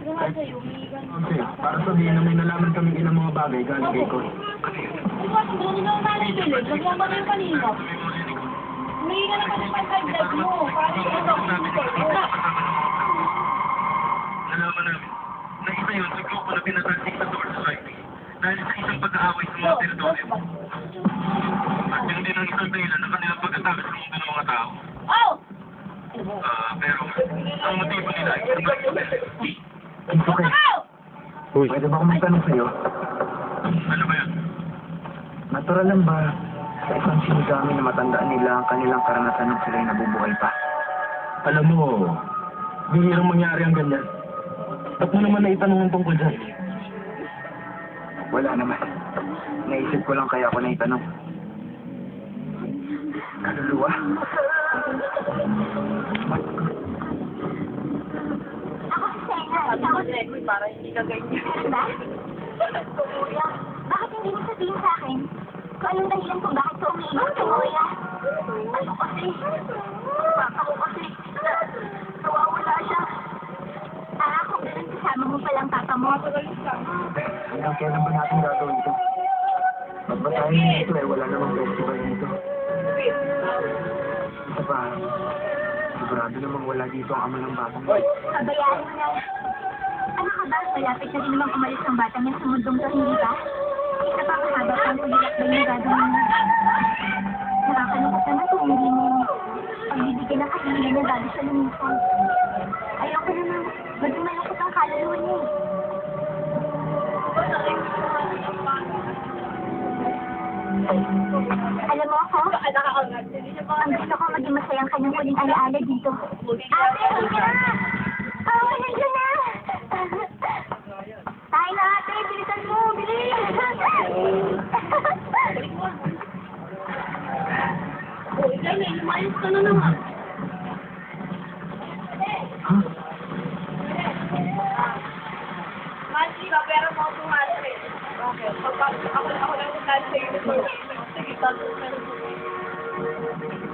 Kasi, para sabihin na may nalaman kaming ilang mga bagay galing kay Col. Di ba, siguro na nanay bilig. Lagyan ba kayo kanina? Humingi ka naman ng pagkagdag mo. Paano yung ito? Nalaman namin na isa yun sa grupo na pinatasik sa Door Society dahil sa isang pag-aaway sa mga teritoryo. At yun din ang isang dahilan ng kanilang pag-atake sa mundo ng mga tao. Oh! Pero ang motibo nila ay Okay. Oh! Pwede ba akong magtanong sa'yo? ano ba yun? Natural lang ba sa isang sinigami na matandaan nila ang kanilang karanasan nung sila'y nabubuhay pa? Alam mo, bihirang mangyari ang ganyan. Ba't mo naman naitanong ang tungkol dyan? Wala naman. Naisip ko lang kaya ako naitanong. Kaluluwa? Ako si Sena. Para hindi ka ganyan. Diba? Kuya, bakit hindi mo sabihin sa akin kung anong dahilan kung bakit ka umiinom, Kuya? Ano kasi? Papa ko kasi. Nawawala siya. Kung ganun kasama mo palang papa mo. Hanggang kailan ba natin gagawin ito? Ba't ba tayo nito wala namang festival dito? Isa pa, sigurado namang wala dito ang ama ng batang. Pabayaan mo na. Ano ka ba? Malapit na din namang umalis ang batang yan sa mundong to, hindi ba? Isa pa mahaba pang paglilakbay yung gagawin mo. Nakakalungkot naman kung hindi mo pagbibigyan ng kahilingan niya bago siya lumisan. Ayoko naman. Maging malungkot ang kaluluwa niya eh. Alam mo ako? Ang gusto ko maging masayang kanyang huling alaala dito. Ate, hindi na! Nandiyan na! Tayo na ate, bilisan mo, bilis! Ikaw, lumayos ka na naman. Mati ka, pero mo tumati. Okay. Ako lang tumati sa uniform. Sige, tato ka rin.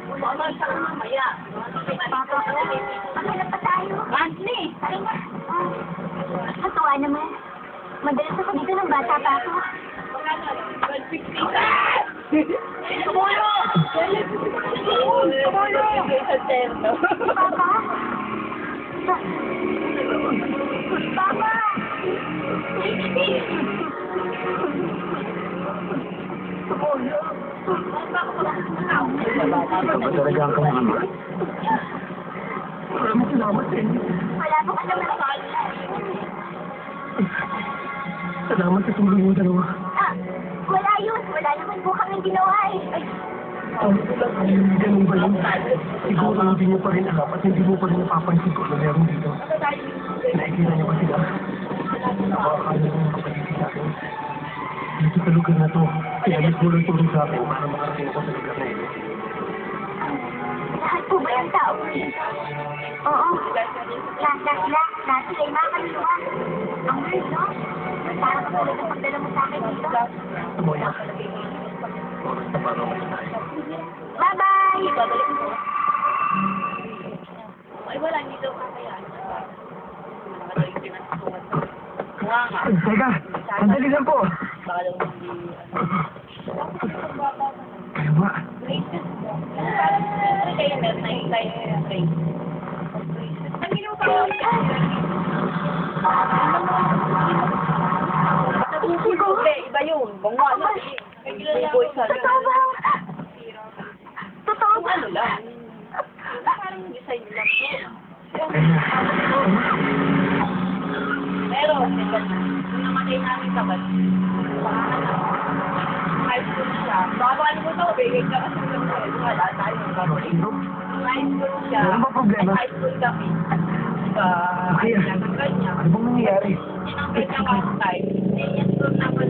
Umaman sa mamaya. Papa, maghanap pa tayo. Anthony! Katuwa naman. Madalas ako dito ng bata pa ako. 160. Kumulo! Kumulo! Papa! Papa! Ito ba talaga ang kanyang ama? Wala mo salamat sa inyo. Wala po ka naman. Salamat sa tulong mo dalawa. Wala yun. Wala naman po kaming ginawa eh. Ganun ba yun? Siguro hindi niyo pa rin alam at hindi mo pa rin napapansin ko na meron dito. Nakikita niyo ba sila? Nakakakala ng kapatid sa akin. Dito sa lugar na to, kaya nagulong tulong sa akin para makarating ako sa lugar na ito. Lahat po ba yung tao? Oo. Lahat sila yung mga kaluluwa. Ang weird, no? Parang katulad ng pagdala mo sa akin dito. Samoya. Oras na para umalis tayo. Bye-bye! Ay, wala, hindi daw kakayaan. Teka, sandali lang po. Baka daw hindi... Kaya ba? Kaya meron na yung tayo yung brace. Ang ginawa ko iba yun. Bangwa na. Boy sa Totoo ba? Totoo ba? ano lang. Parang design lang po. Pero, nung namatay namin kabat, high school siya. Baka ano mo ito, bigay ka kasi ng wala tayo. High school siya. Ano ba problema? High school kami. Kaya, ano bang nangyayari? Yun ang pinaka-time. Yan po naman.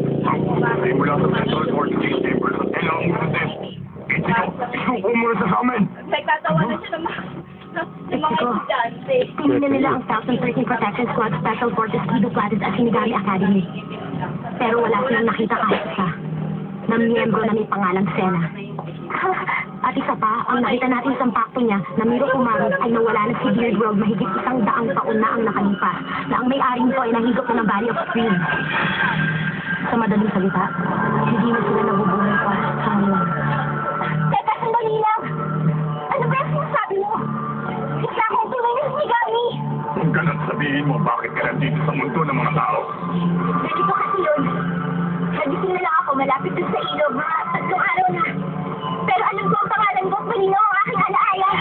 Mula sa Central Court Police Chamber sa Tel Aviv Protest. Isuko mo na sa amin! Nagtatawa na siya ng mga estudyante. Tinila nila ang 1013 Protection Squad Special Forces Guido Platis at Sinigami Academy. Pero wala silang nakita kahit isa na miyembro na may pangalang Sena. At isa pa, ang nakita natin sa impacto niya na Miro Kumaro ay nawala na si Beard World mahigit 100 taon na ang nakalipas na ang may-ari nito ay nahigop na ng Valley of Dreams. Sa madaling salita, hindi na sila nabubuhay pa sa ngayon. Teka, sandali lang! Ano ba yung sinasabi mo? Isa akong tunay na sinigami! Kung ganun sabihin mo, bakit ka nandito sa mundo ng mga tao? Ganito kasi yun. Nagising na lang ako malapit dun sa ilog mga 3 araw na. Pero alam ko ang pangalan ko at malinaw ang aking alaala.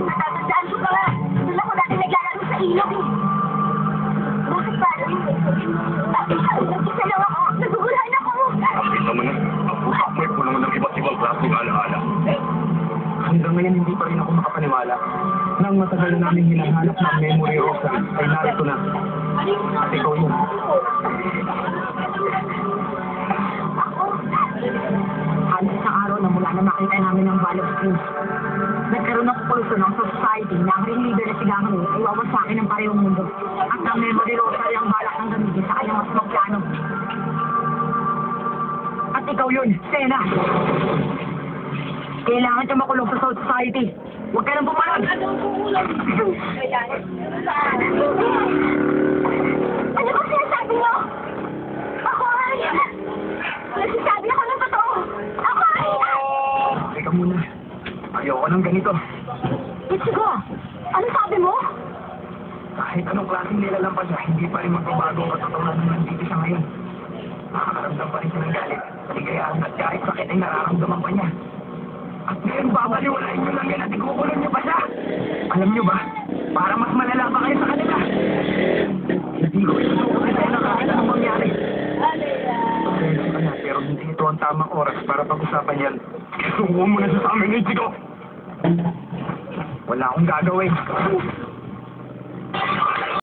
Natatandaan ko pa nga, doon ako dati naglalaro sa ilog eh. Bakit ba alam mo? Nag-isa lang ako, nagugulahan ako. Nakita mo na, amoy po naman ng iba't ibang klaseng alaala. Hanggang ngayon hindi pa rin ako makapaniwala na ang matagal na namin hinahanap na memory rosa ay narito na. At ikaw yun. Halos isang araw na mula na makita namin ang Valley of Dreams. Nagkaroon ng pulso ng society na ang ring leader na si Gangro ay wawasakin ng parehong mundo. At ang memory rosa ay ang balak ng gamitin sa kanyang mas magplano. At ikaw yun, Sena! Kailangan ka makulong sa society. Huwag ka nang pumalag! Ano ba sinasabi mo? Ako ay... Nagsasabi ako ng totoo! Ako ay... Teka muna. Ayoko ng ganito. Ichigo! Ano sabi mo? Kahit anong klaseng nilalang pa siya, hindi pa rin magbabago ang katotohanan na nandito siya ngayon. Nakakaramdam pa rin siya ng galit, kaligayahan at kahit sakit ay nararamdaman pa niya. At ngayon babaliwalain niyo lang yan at ikukulong niyo pa siya. Alam niyo ba, para mas malala pa kayo sa kanila. Hindi ko isusuko kasi na kahit anong mangyari. Pasensya ka na, pero hindi ito ang tamang oras para pag-usapan yan. Suko mo na sa amin, Ichigo! Wala akong gagawin.